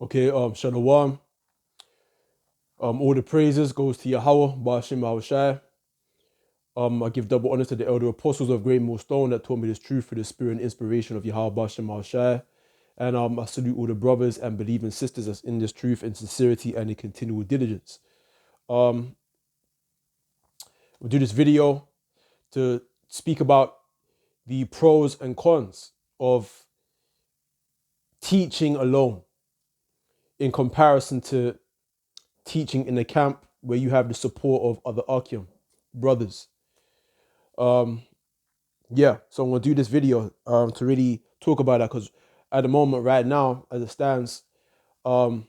Okay, Shalom. All the praises goes to Yahweh, Ba'ashem Yahushai. I give double honor to the elder apostles of Great Millstone that taught me this truth for the spirit and inspiration of Yahweh, Ba'ashem Yahushai. And I salute all the brothers and believing sisters that's in this truth in sincerity and in continual diligence. We'll do this video to speak about the pros and cons of teaching alone in comparison to teaching in a camp where you have the support of other Akim brothers. So I'm gonna do this video to really talk about that, because at the moment right now, as it stands, I've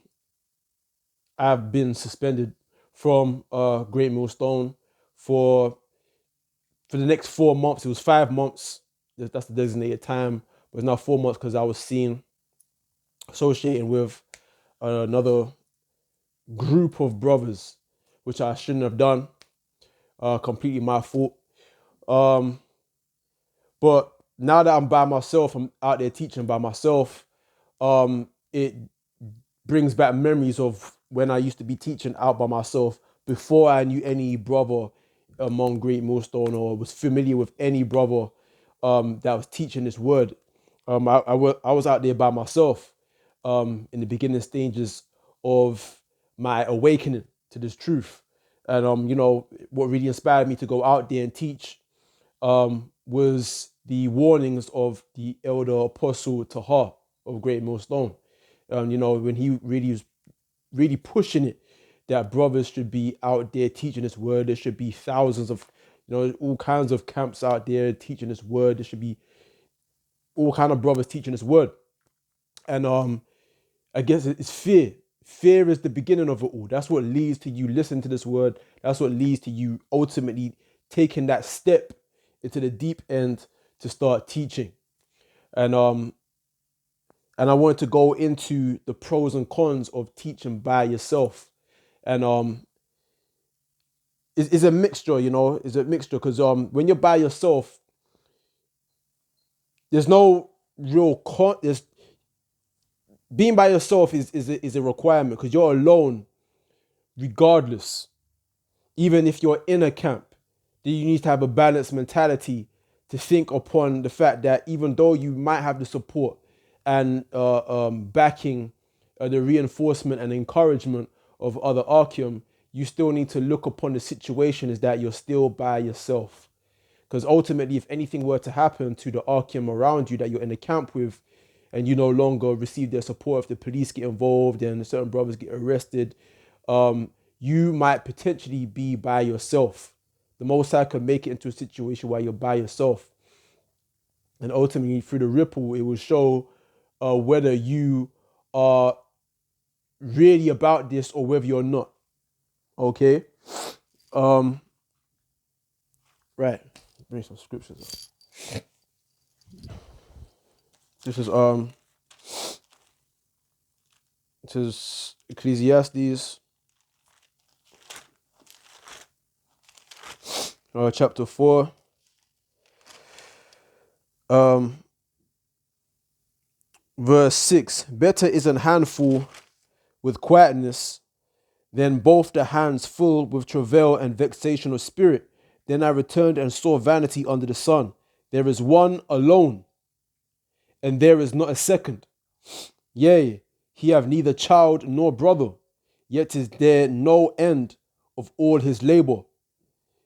been suspended from Great Millstone for the next 4 months. It was 5 months. That's the designated time, but it's now 4 months because I was seen associating with another group of brothers, which I shouldn't have done. Completely my fault. But now that I'm by myself, I'm out there teaching by myself, it brings back memories of when I used to be teaching out by myself before I knew any brother among Great Millstone or was familiar with any brother that was teaching this word. I was out there by myself in the beginning stages of my awakening to this truth. And what really inspired me to go out there and teach was the warnings of the elder apostle Tahar of Great Millstone. When he really was really pushing it, that brothers should be out there teaching this word. There should be thousands of, all kinds of camps out there teaching this word. There should be all kind of brothers teaching this word. And I guess it's fear. Fear is the beginning of it all. That's what leads to you listening to this word. That's what leads to you ultimately taking that step into the deep end to start teaching. And I wanted to go into the pros and cons of teaching by yourself. And it's a mixture, it's a mixture, because when you're by yourself, there's no real being by yourself is a requirement, because you're alone regardless. Even if you're in a camp, then you need to have a balanced mentality to think upon the fact that even though you might have the support and backing, the reinforcement and encouragement of other Archeum, you still need to look upon the situation as that you're still by yourself. Because ultimately, if anything were to happen to the Archeum around you that you're in a camp with, and you no longer receive their support, if the police get involved and certain brothers get arrested, you might potentially be by yourself. The Most High could make it into a situation where you're by yourself. And ultimately, through the ripple, it will show whether you are really about this or whether you're not. Okay? Right. Bring some scriptures up. This is Ecclesiastes chapter 4. Verse 6. Better is an handful with quietness than both the hands full with travail and vexation of spirit. Then I returned and saw vanity under the sun. There is one alone, and there is not a second. Yea, he have neither child nor brother, yet is there no end of all his labor.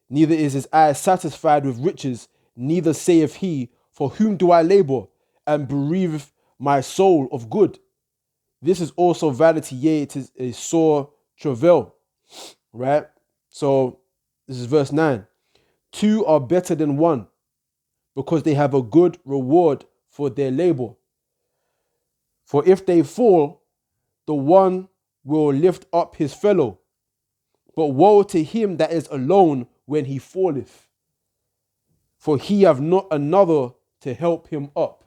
Neither is his eye satisfied with riches, neither saith he, for whom do I labor, and bereave my soul of good? This is also vanity, yea, it is a sore travail. Right? So this is verse 9. Two are better than one, because they have a good reward for their labor. For if they fall, the one will lift up his fellow. But woe to him that is alone when he falleth, for he have not another to help him up.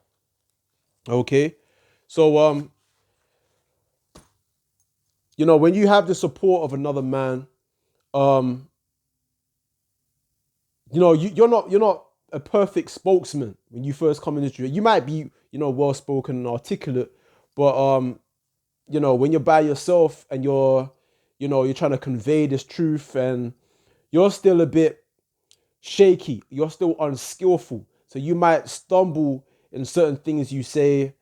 Okay? So, when you have the support of another man, you're not a perfect spokesman when you first come in the street. You might be, well spoken and articulate, but when you're by yourself and you're trying to convey this truth, and you're still a bit shaky, you're still unskillful, so you might stumble in certain things you say,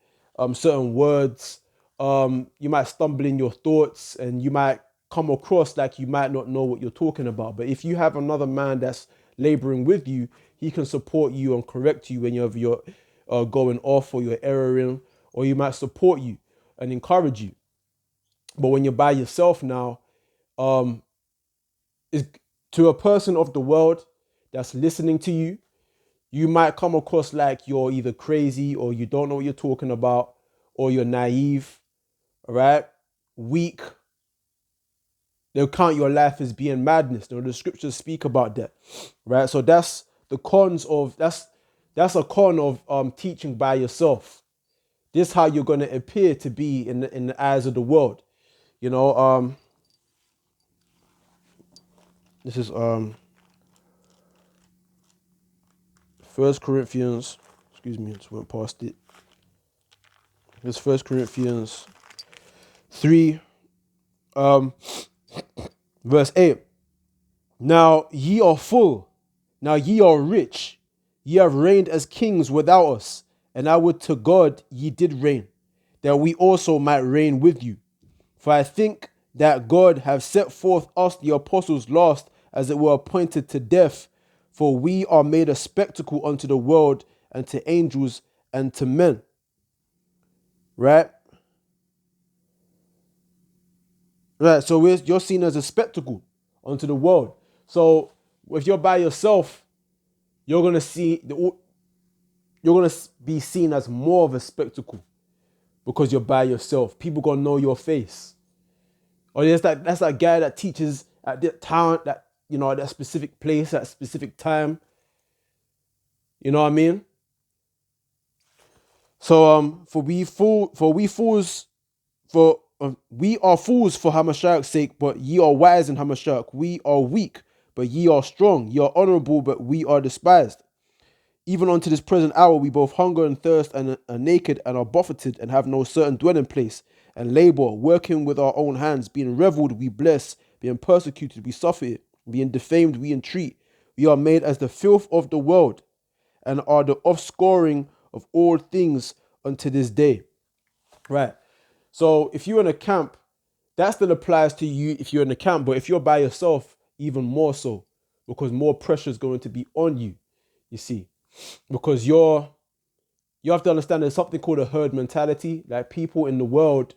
certain words. You might stumble in your thoughts, and you might come across like you might not know what you're talking about. But if you have another man that's laboring with you, he can support you and correct you whenever you're going off or you're erroring, or you might support you and encourage you. But when you're by yourself now, um, is to a person of the world that's listening to you, you might come across like you're either crazy, or you don't know what you're talking about, or you're naive, all right, weak. They'll count your life as being madness. The scriptures speak about that, right? So that's the cons of that's a con of teaching by yourself. This is how you're gonna appear to be in the eyes of the world. You know, this is First Corinthians. Excuse me, I just went past it. It's First Corinthians 3, um, verse 8. Now ye are full, now ye are rich, ye have reigned as kings without us, and I would to God ye did reign, that we also might reign with you. For I think that God have set forth us the apostles last, as it were appointed to death, for we are made a spectacle unto the world, and to angels, and to men. Right? Right. So you're seen as a spectacle unto the world. So if you're by yourself, you're gonna be seen as more of a spectacle because you're by yourself. People gonna know your face. Or that's that guy that teaches at that town, that at that specific place, at specific time. You know what I mean? So we are fools for Hamashiach's sake, but ye are wise in Hamashiach. We are weak, but ye are strong. Ye are honorable, but we are despised. Even unto this present hour, we both hunger and thirst, and are naked, and are buffeted, and have no certain dwelling place, and labor, working with our own hands. Being reviled, we bless. Being persecuted, we suffer it. Being defamed, we entreat. We are made as the filth of the world, and are the offscoring of all things unto this day. Right. So if you're in a camp, that still applies to you if you're in a camp, but if you're by yourself, even more so, because more pressure is going to be on you, you see, because you have to understand there's something called a herd mentality. Like, people in the world,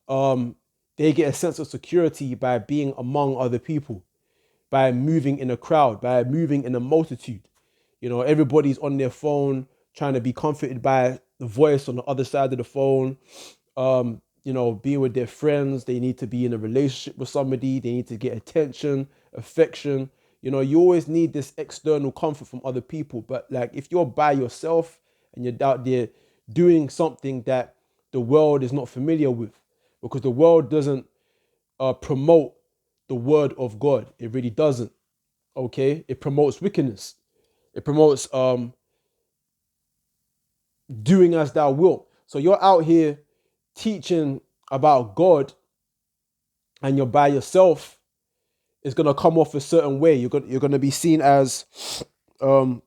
they get a sense of security by being among other people, by moving in a crowd, by moving in a multitude. Everybody's on their phone trying to be comforted by the voice on the other side of the phone. Being with their friends, they need to be in a relationship with somebody, they need to get attention, affection. You always need this external comfort from other people. But like, if you're by yourself and you're out there doing something that the world is not familiar with, because the world doesn't promote the word of God. It really doesn't. Okay, it promotes wickedness. It promotes doing as thou wilt. So you're out here teaching about God, and you're by yourself. It's gonna come off a certain way. You're gonna be seen as the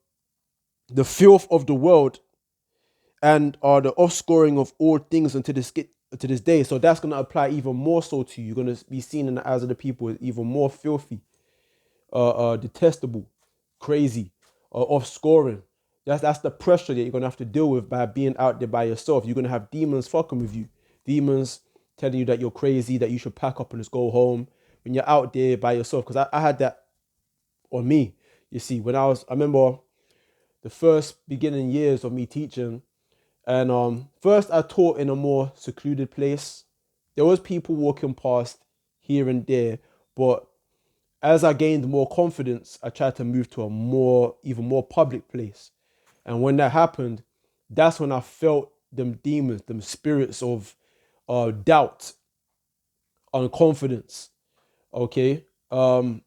filth of the world, and are the offscoring of all things unto this day. So that's gonna apply even more so to you. You're gonna be seen in the eyes of the people as even more filthy, detestable, crazy, off scoring. That's the pressure that you're gonna have to deal with by being out there by yourself. You're gonna have demons fucking with you, demons telling you that you're crazy, that you should pack up and just go home when you're out there by yourself. Because I had that on me. You see, I remember the first beginning years of me teaching, and first I taught in a more secluded place. There was people walking past here and there, but as I gained more confidence, I tried to move to even more public place. And when that happened, that's when I felt them demons, them spirits of doubt, unconfidence. Okay. I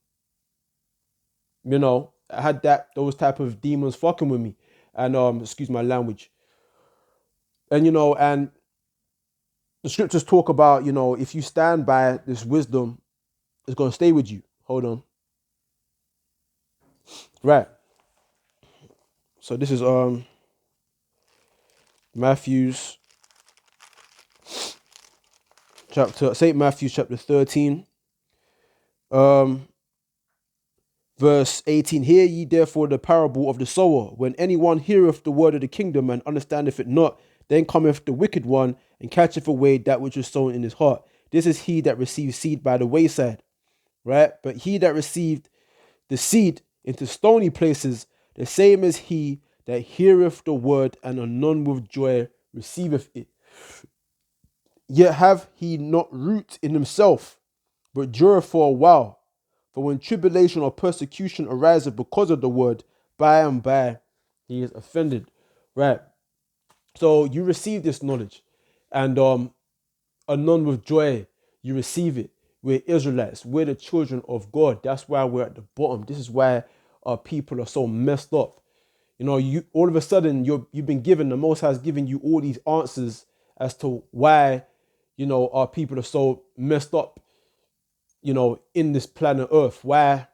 had those type of demons fucking with me. And excuse my language. And The scriptures talk about, if you stand by this wisdom, it's going to stay with you. Hold on. Right. So this is Matthew's St. Matthew chapter 13. Um Verse 18, hear ye therefore the parable of the sower. When anyone heareth the word of the kingdom and understandeth it not, then cometh the wicked one and catcheth away that which was sown in his heart. This is he that received seed by the wayside, right? But he that received the seed into stony places, the same as he that heareth the word and anon with joy receiveth it. Yet have he not root in himself, but dureth for a while. For when tribulation or persecution arises because of the word, by and by he is offended. Right. So you receive this knowledge, and anon with joy you receive it. We're Israelites. We're the children of God. That's why we're at the bottom. This is why our people are so messed up. You all of a sudden you've been given, the Most High has given you all these answers as to why our people are so messed up in this planet Earth, why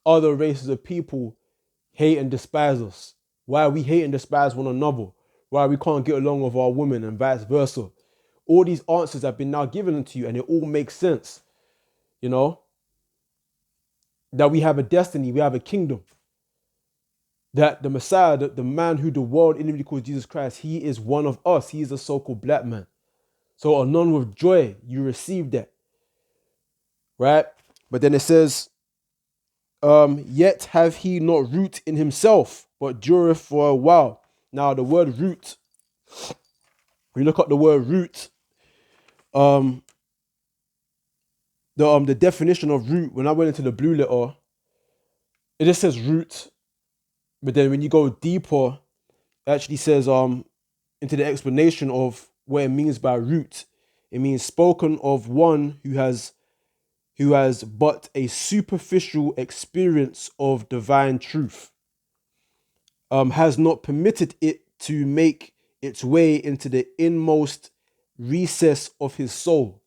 other races of people hate and despise us, why we hate and despise one another, why we can't get along with our women and vice versa. All these answers have been now given to you, and it all makes sense, that we have a destiny, we have a kingdom, that the Messiah, the man who the world inwardly calls Jesus Christ, he is one of us. He is a so-called black man. So anon with joy, you receive that, right? But then it says, yet have he not root in himself, but dureth for a while. Now the word root, we look up the word root, the definition of root, when I went into the blue letter, it just says root, but then when you go deeper, it actually says into the explanation of what it means by root. It means spoken of one who has but a superficial experience of divine truth, has not permitted it to make its way into the inmost recess of his soul.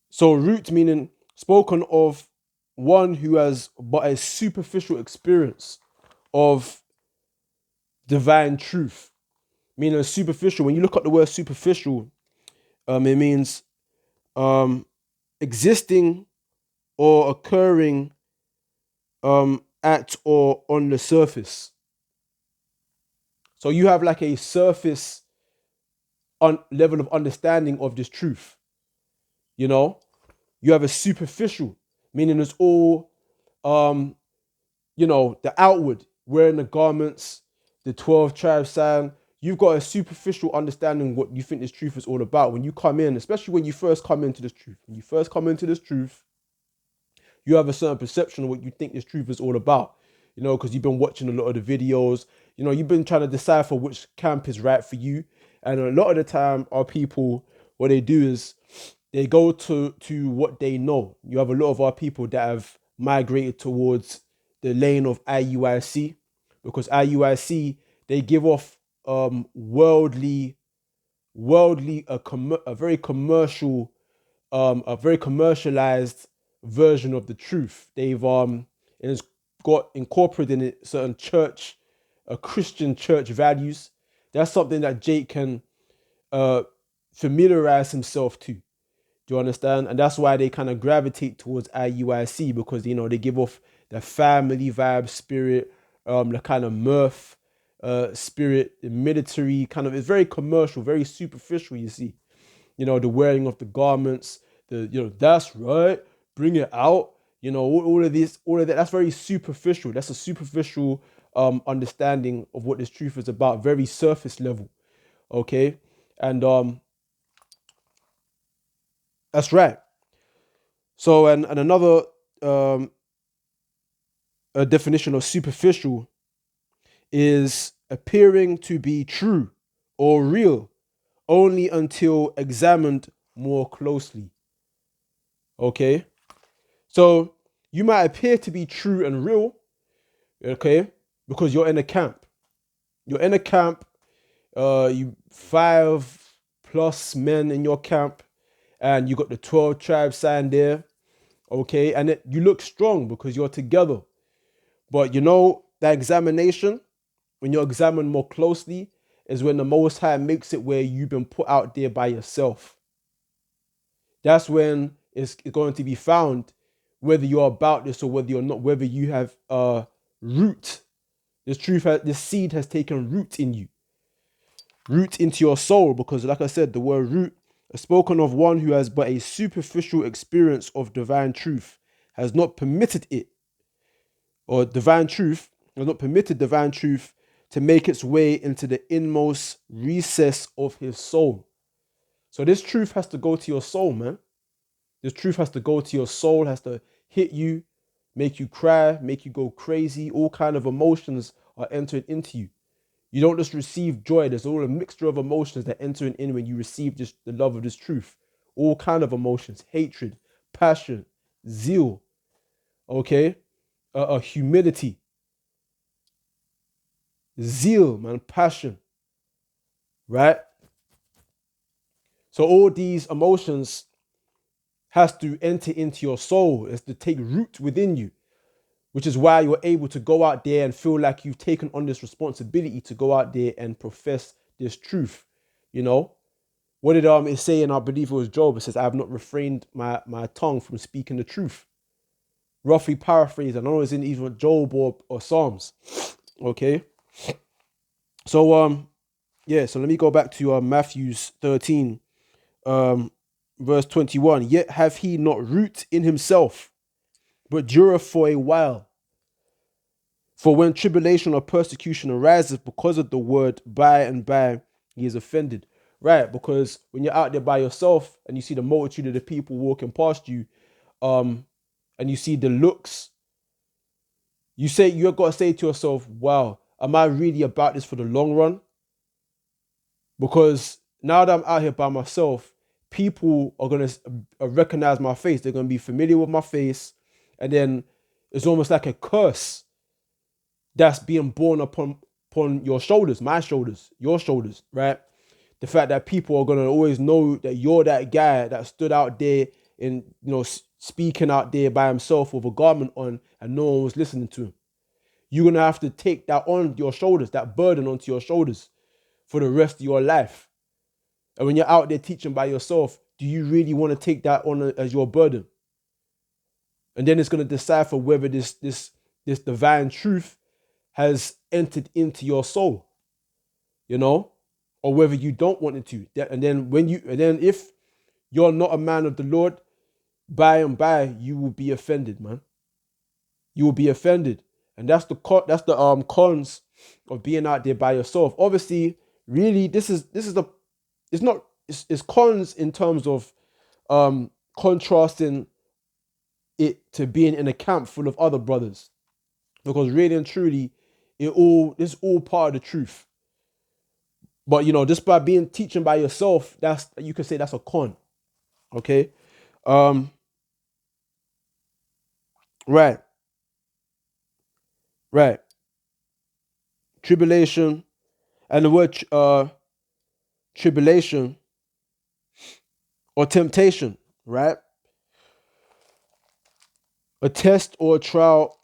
So root meaning spoken of one who has but a superficial experience of divine truth. Meaning superficial. When you look at the word superficial, it means existing or occurring at or on the surface. So you have like a surface level of understanding of this truth. You have a superficial, meaning it's all the outward, wearing the garments, the 12 tribes sign. You've got a superficial understanding what you think this truth is all about. When you come in, especially when you first come into this truth, you have a certain perception of what you think this truth is all about, because you've been watching a lot of the videos, you've been trying to decipher which camp is right for you. And a lot of the time, our people, what they do is they go to what they know. You have a lot of our people that have migrated towards the lane of IUIC, because IUIC, they give off worldly, a very commercial, a very commercialized version of the truth. They've it's got incorporated in it certain church, Christian church values. That's something that Jake can familiarize himself to. Do you understand? And that's why they kind of gravitate towards IUIC, because they give off the family vibe spirit, the kind of mirth spirit, the military kind of. It's very commercial, very superficial. You see, the wearing of the garments, that's right, bring it out. All of this, all of that. That's very superficial. That's a superficial understanding of what this truth is about. Very surface level. Okay, and that's right. So, and another a definition of superficial is appearing to be true or real only until examined more closely. Okay? So, you might appear to be true and real, okay, because you're in a camp. You're in a camp, you 5, plus men in your camp, and you got the 12 tribe sign there, okay? And you look strong because you're together. But you know, that examination, when you're examined more closely, is when the Most High makes it where you've been put out there by yourself. That's when it's going to be found whether you're about this or whether you're not, whether you have root. This seed has taken root in you, root into your soul, because like I said, the word root is spoken of one who has but a superficial experience of divine truth, has not permitted it, or divine truth, has not permitted divine truth to make its way into the inmost recess of his soul. So this truth has to go to your soul, man. This truth has to go to your soul, has to hit you, make you cry, make you go crazy. All kind of emotions are entering into you. You don't just receive joy. There's all a mixture of emotions that enter in when you receive the love of this truth. All kind of emotions: hatred, passion, zeal, okay, humility, zeal, man, passion, right? So all these emotions has to enter into your soul, is to take root within you, which is why you're able to go out there and feel like you've taken on this responsibility to go out there and profess this truth. You know, what did it say in, I believe it was Job? It says, I have not refrained my tongue from speaking the truth. Roughly paraphrased. I know it's in either Job or Psalms. Okay. So yeah, so let me go back to Matthew 13, verse 21. Yet have he not root in himself, but dureth for a while. For when tribulation or persecution arises because of the word, by and by he is offended. Right, because when you're out there by yourself and you see the multitude of the people walking past you, and you see the looks, you've got to say to yourself, wow, am I really about this for the long run? Because now that I'm out here by myself, people are going to recognize my face. They're going to be familiar with my face. And then it's almost like a curse that's being borne upon your shoulders, my shoulders, your shoulders, right? The fact that people are going to always know that you're that guy that stood out there and, speaking out there by himself with a garment on and no one was listening to him. You're going to have to take that on your shoulders, that burden onto your shoulders for the rest of your life. And when you're out there teaching by yourself, do you really want to take that on as your burden? And then it's going to decipher whether this divine truth has entered into your soul, or whether you don't want it to. And then if you're not a man of the Lord, by and by you will be offended, man. You will be offended, and that's the cons of being out there by yourself. Obviously, really, it's cons in terms of contrasting it to being in a camp full of other brothers, because really and truly, it's all part of the truth. But just by teaching by yourself, you could say that's a con. Okay. Right. Tribulation, and the word tribulation or temptation, right? A test or a trial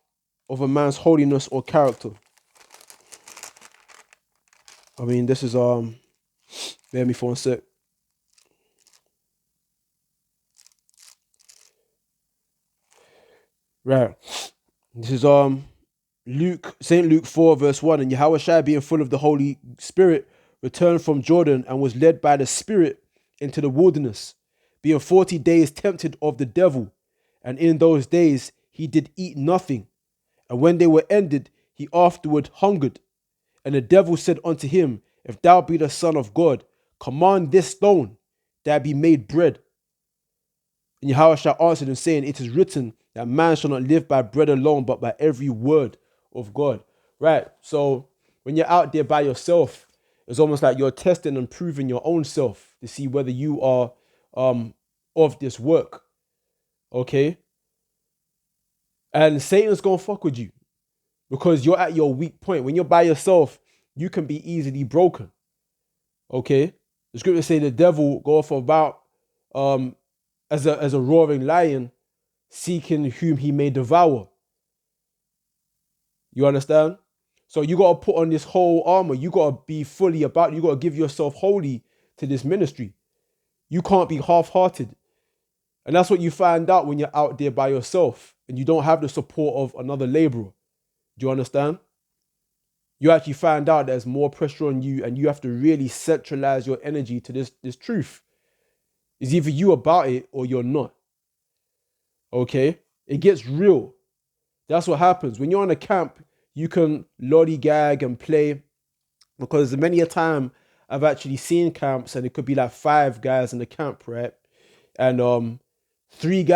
of a man's holiness or character. I mean, this is bear me for a sec. Right. This is St. Luke 4, verse 1. And Yahushua, being full of the Holy Spirit, returned from Jordan and was led by the Spirit into the wilderness, being 40 days tempted of the devil. And in those days he did eat nothing. And when they were ended, he afterward hungered. And the devil said unto him, If thou be the Son of God, command this stone that be made bread. And Yahushua answered him, saying, It is written that man shall not live by bread alone, but by every word of God. Right. So when you're out there by yourself, it's almost like you're testing and proving your own self to see whether you are of this work. Okay. And Satan's gonna fuck with you because you're at your weak point. When you're by yourself, you can be easily broken. Okay. The scriptures say the devil goeth about as a roaring lion, seeking whom he may devour. You understand? So you got to put on this whole armor. You got to be fully about. You got to give yourself wholly to this ministry. You can't be half-hearted. And that's what you find out when you're out there by yourself and you don't have the support of another laborer. Do you understand? You actually find out there's more pressure on you and you have to really centralize your energy to this truth. It's either you about it or you're not. Okay? It gets real. That's what happens. When you're on a camp, you can lollygag and play, because many a time I've actually seen camps and it could be like 5 guys in the camp, right? And three of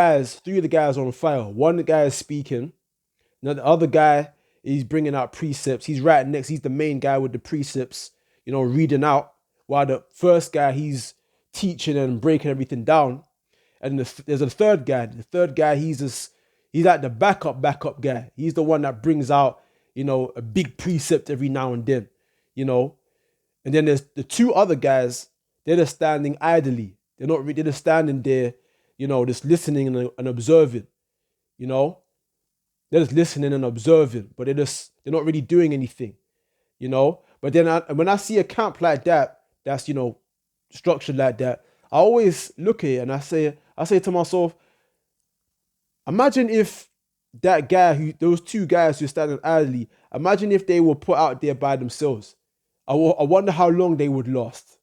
the guys are on fire. One guy is speaking. Now the other guy is bringing out precepts. He's right next. He's the main guy with the precepts, reading out. While the first guy, he's teaching and breaking everything down. And there's a third guy. The third guy, he's like the backup guy. He's the one that brings out, a big precept every now and then, And then there's the 2 other guys. They're just standing idly. They're just standing there, just listening and observing, They're just listening and observing, but they're not really doing anything, But then when I see a camp like that, that's, structured like that, I always look at it and I say to myself, imagine if those 2 guys who are standing idly, imagine if they were put out there by themselves. I wonder how long they would last,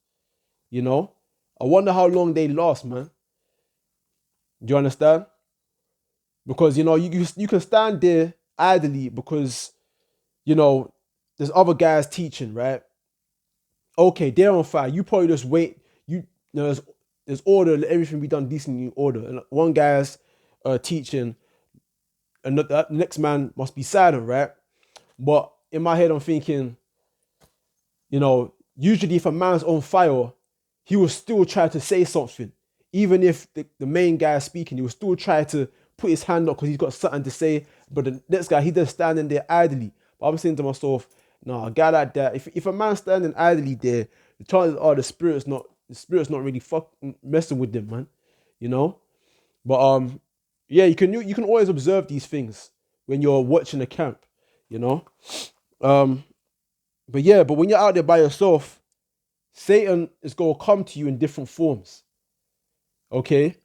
I wonder how long they last, man. Do you understand? Because, you can stand there idly because, there's other guys teaching, right? Okay, they're on fire. You probably just wait. There's order, let everything be done decently in order. And one guy's teaching, and the next man must be silent, right? But in my head, I'm thinking, usually if a man's on fire, he will still try to say something. Even if the main guy is speaking, he will still try to put his hand up because he's got something to say. But the next guy, he just standing there idly. But I'm saying to myself, no, a guy like that, if a man's standing idly there, the chances are the spirit's not really messing with them, man. But yeah, you can always observe these things when you're watching a camp, But when you're out there by yourself, Satan is gonna come to you in different forms. Okay?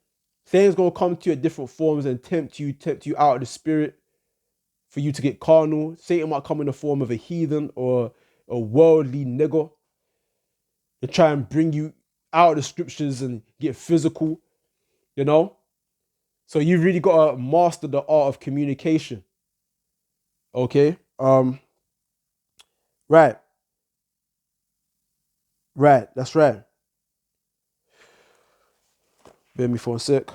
Satan's gonna come to you in different forms and tempt you out of the spirit for you to get carnal. Satan might come in the form of a heathen or a worldly nigger to try and bring you out of the scriptures and get physical, So you really gotta master the art of communication. Okay? Right. Right, that's right. Bear me for a sec.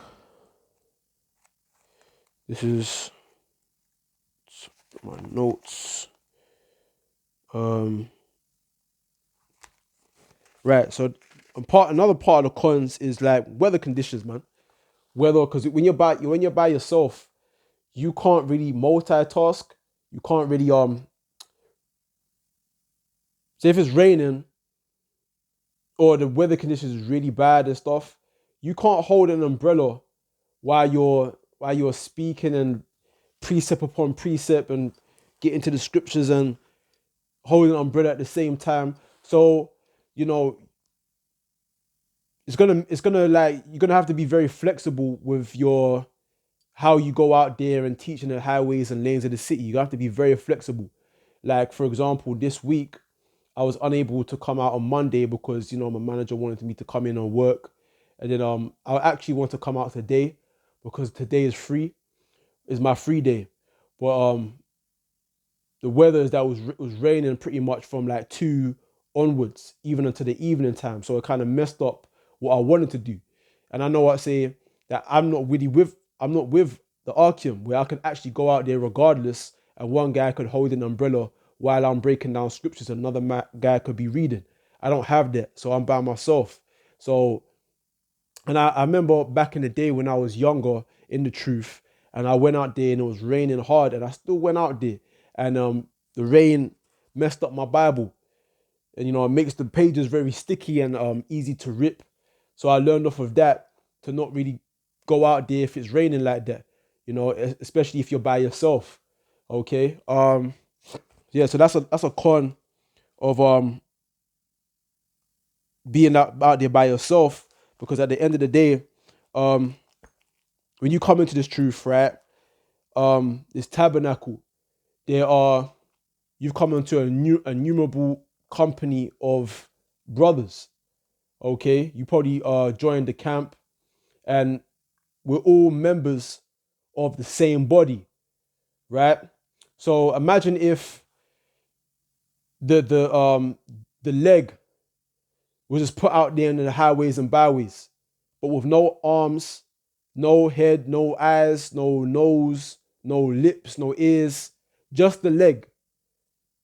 This is my notes. Right, so another part of the cons is like weather conditions, man. Because when you're by yourself, you can't really multitask. You can't really say if it's raining or the weather conditions is really bad and stuff, you can't hold an umbrella while you're speaking and precept upon precept and get into the scriptures and holding an umbrella at the same time. So, it's gonna like, you're gonna have to be very flexible with how you go out there and teaching the highways and lanes of the city. You have to be very flexible. Like, for example, this week I was unable to come out on Monday because, my manager wanted me to come in and work. And then I actually want to come out today because today is free. It's my free day. But the weather is that it was raining pretty much from like 2 onwards, even until the evening time. So it kind of messed up what I wanted to do. And I know I say that I'm not with the Archeum where I can actually go out there regardless, and one guy could hold an umbrella while I'm breaking down scriptures, another guy could be reading. I don't have that, so I'm by myself. So, and I remember back in the day when I was younger in the truth, and I went out there and it was raining hard, and I still went out there, and the rain messed up my Bible. and it makes the pages very sticky and easy to rip. So I learned off of that to not really go out there if it's raining like that, especially if you're by yourself. Okay. Yeah, so that's a con of being out there by yourself, because at the end of the day, um when you come into this truth, right, this tabernacle, there are you've come into a innumerable company of brothers. Okay, you probably joined the camp, and we're all members of the same body, right? So imagine if the leg was just put out there in the highways and byways, but with no arms, no head, no eyes, no nose, no lips, no ears, just the leg.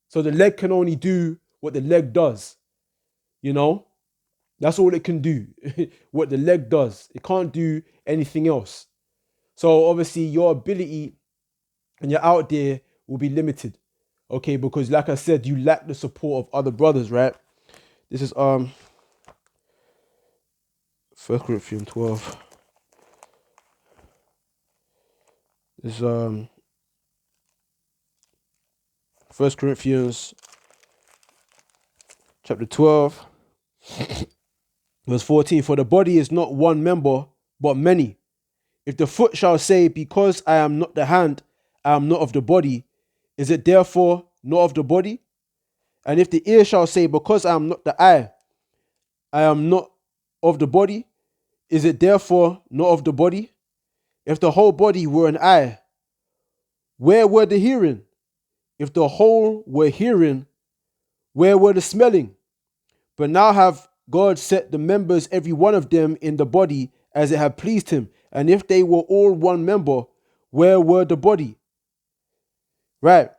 So the leg can only do what the leg does, you know? That's all it can do. What the leg does. It can't do anything else. So obviously your ability when you're out there will be limited. Okay, because like I said, you lack the support of other brothers, right? This is 1 Corinthians 12. This is 1 Corinthians chapter 12, verse 14. For the body is not one member, but many. If the foot shall say, because I am not the hand, I am not of the body, is it therefore not of the body? And if the ear shall say, because I am not the eye, I am not of the body, is it therefore not of the body? If the whole body were an eye, where were the hearing? If the whole were hearing, where were the smelling? But now have God set the members, every one of them, in the body as it had pleased him. And if they were all one member, where were the body? Right.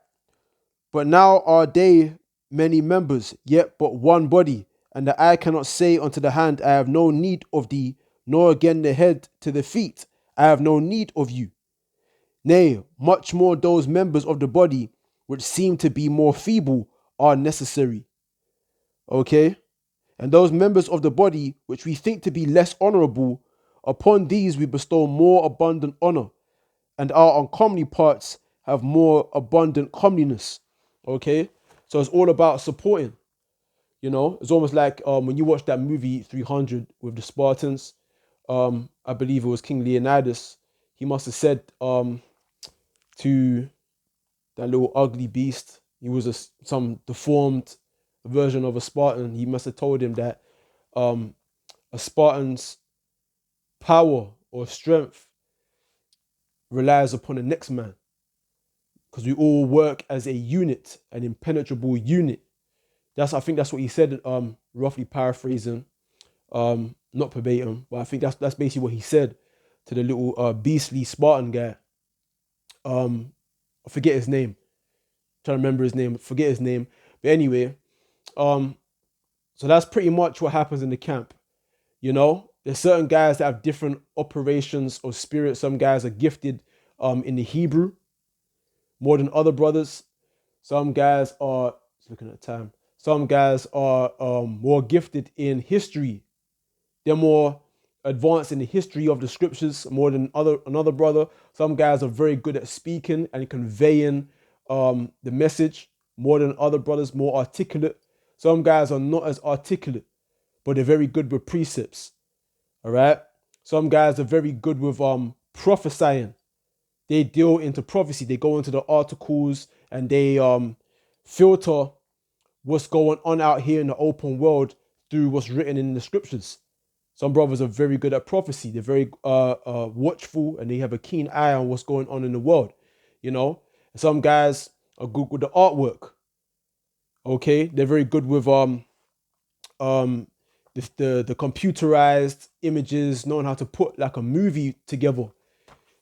But now are they many members, yet but one body. And the eye cannot say unto the hand, I have no need of thee, nor again the head to the feet, I have no need of you. Nay, much more those members of the body which seem to be more feeble are necessary. Okay? And those members of the body which we think to be less honorable, upon these we bestow more abundant honor, and our uncomely parts have more abundant comeliness. Okay? So it's all about supporting. It's almost like when you watch that movie 300 with the Spartans, I believe it was King Leonidas. He must have said to that little ugly beast, he was some deformed version of a Spartan. He must have told him that a Spartan's power or strength relies upon the next man, because we all work as a unit, an impenetrable unit. I think that's what he said, roughly paraphrasing, not verbatim, but I think that's basically what he said to the little beastly Spartan guy. I forget his name. I'm trying to remember his name, forget his name. But anyway, so that's pretty much what happens in the camp. There's certain guys that have different operations of spirit. Some guys are gifted in the Hebrew more than other brothers. Some guys are, looking at time, some guys are more gifted in history. They're more advanced in the history of the scriptures more than another brother. Some guys are very good at speaking and conveying the message more than other brothers, more articulate. Some guys are not as articulate, but they're very good with precepts. All right. Some guys are very good with prophesying. They deal into prophecy. They go into the articles and they filter what's going on out here in the open world through what's written in the scriptures. Some brothers are very good at prophecy. They're very watchful and they have a keen eye on what's going on in the world. Some guys are good with the artwork. Okay, they're very good with um the computerized images, knowing how to put like a movie together.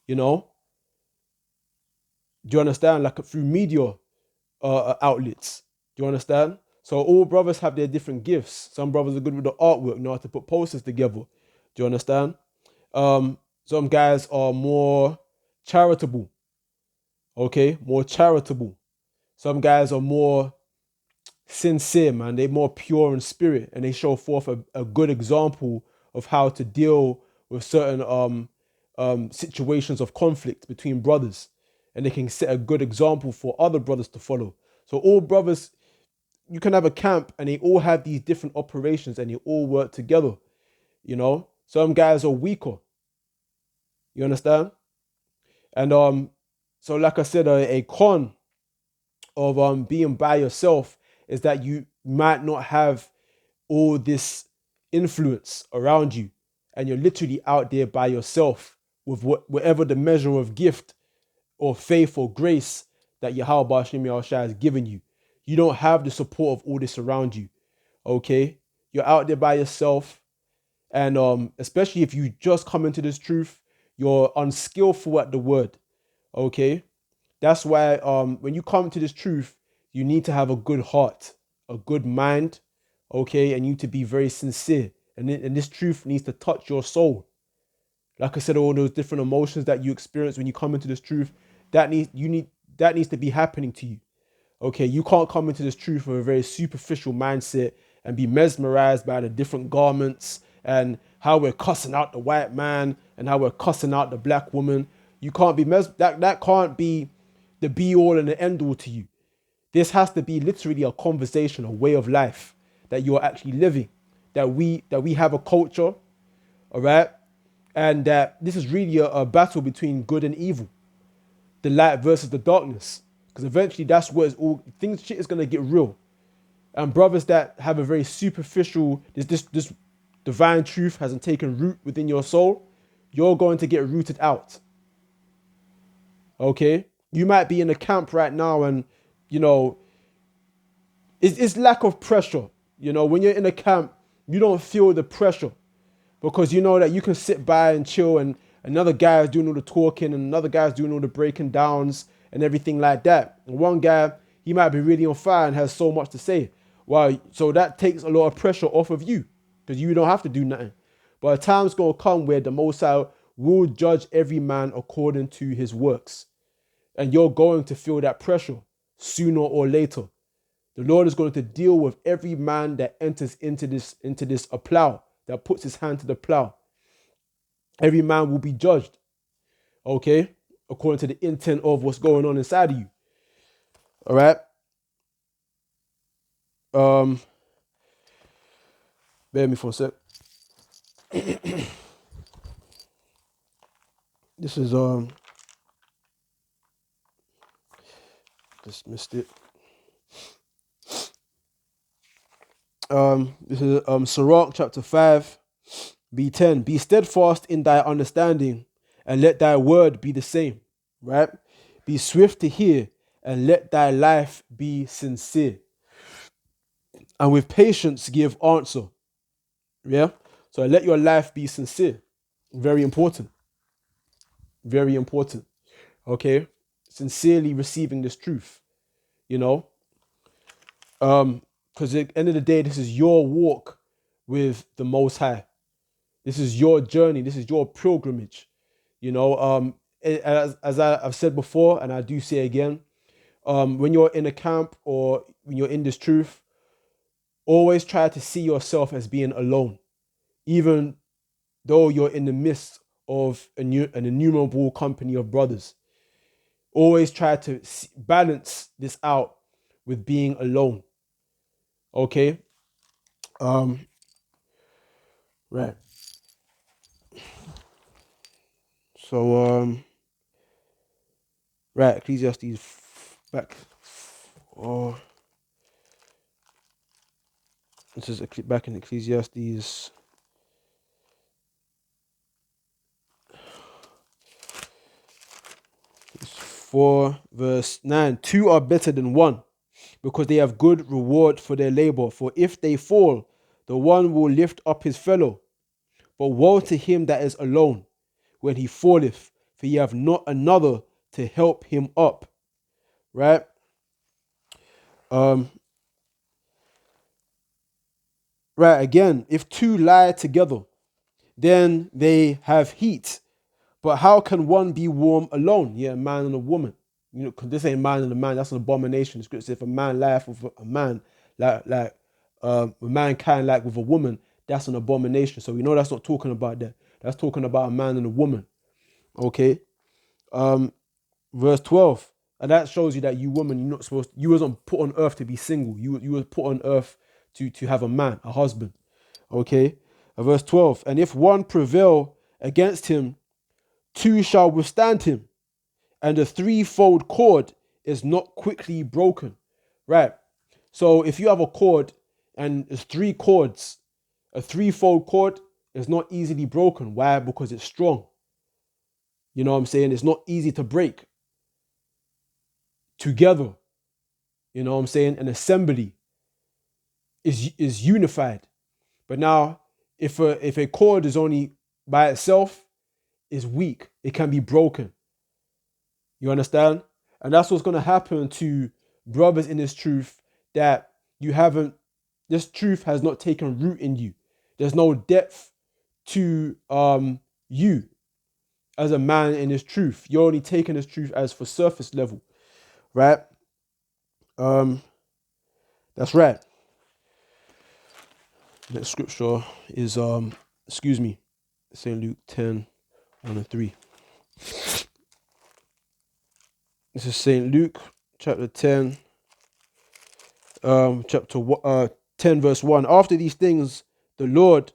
Do you understand? Like through media outlets. Do you understand? So all brothers have their different gifts. Some brothers are good with the artwork, know how to put posters together. Do you understand? Some guys are more charitable. Okay, more charitable. Some guys are more sincere, man. They're more pure in spirit, and they show forth a good example of how to deal with certain situations of conflict between brothers, and they can set a good example for other brothers to follow. So all brothers, you can have a camp, and they all have these different operations, and they all work together. You know, some guys are weaker. You understand? And so like I said, a con of being by yourself is that you might not have all this influence around you, and you're literally out there by yourself with whatever the measure of gift or faith or grace that Yahweh Hashem Yahushua has given you. You don't have the support of all this around you. Okay, you're out there by yourself, and especially if you just come into this truth, you're unskillful at the word. Okay, that's why when you come to this truth, you need to have a good heart, a good mind, okay, and you to be very sincere. And this truth needs to touch your soul. Like I said, all those different emotions that you experience when you come into this truth, that needs to be happening to you. Okay, you can't come into this truth with a very superficial mindset and be mesmerized by the different garments and how we're cussing out the white man and how we're cussing out the black woman. You can't be that can't be the be all and the end all to you. This has to be literally a conversation, a way of life that you're actually living, that we have a culture, all right, and that this is really a battle between good and evil, the light versus the darkness, because eventually that's where it's all things. Shit is gonna get real, and brothers that have a very superficial, this divine truth hasn't taken root within your soul, you're going to get rooted out. Okay, you might be in a camp right now, and you know it's lack of pressure. You know, when you're in a camp, you don't feel the pressure because you know that you can sit by and chill, and another guy is doing all the talking, and another guy's doing all the breaking downs and everything like that. And one guy, he might be really on fire and has so much to say. Well, so that takes a lot of pressure off of you because you don't have to do nothing. But a time's gonna come where the Most High will judge every man according to his works, and you're going to feel that pressure sooner or later. The Lord is going to deal with every man that enters into this a plow, that puts his hand to the plow. Every man will be judged, okay, according to the intent of what's going on inside of you. All right. Bear me for a sec. This is just missed it. This is Sirach chapter 5, B10. Be steadfast in thy understanding, and let thy word be the same. Right? Be swift to hear, and let thy life be sincere. And with patience give answer. Yeah? So let your life be sincere. Very important. Very important. Okay? Sincerely receiving this truth. You know? Because at the end of the day, this is your walk with the Most High. This is your journey. This is your pilgrimage. You know, as I've said before, and I do say again, when you're in a camp or when you're in this truth, always try to see yourself as being alone, even though you're in the midst of an innumerable company of brothers. Always try to balance this out with being alone. Okay? Right. So, right, Ecclesiastes back. Oh, this is back in Ecclesiastes 4 verse 9. Two are better than one, because they have good reward for their labor. For if they fall, the one will lift up his fellow. But woe to him that is alone when he falleth, for he have not another to help him up. Right? Right, again, if two lie together, then they have heat. But how can one be warm alone? Yeah, a man and a woman. You know, 'cause this ain't man and a man, that's an abomination. The scripture says if a man lieth with a man, with mankind like with a woman, that's an abomination. So we know that's not talking about that. That's talking about a man and a woman. Okay. Verse 12. And that shows you that you woman, you're not supposed you wasn't put on earth to be single. You were put on earth to have a man, a husband. Okay. Verse 12. And if one prevail against him, two shall withstand him, and the threefold cord is not quickly broken. Right. So if you have a cord and it's three cords, a threefold cord is not easily broken. Why? Because it's strong. You know what I'm saying? It's not easy to break together. You know what I'm saying? An assembly is unified. But now, if a cord is only by itself, is weak. It can be broken. You understand? And that's what's going to happen to brothers in this truth, that this truth has not taken root in you. There's no depth to you as a man in this truth. You're only taking this truth as for surface level, right? That's right. Next scripture is St. Luke 10, 1 and 3. This is St. Luke chapter 10, chapter 10 verse 1. After these things, the Lord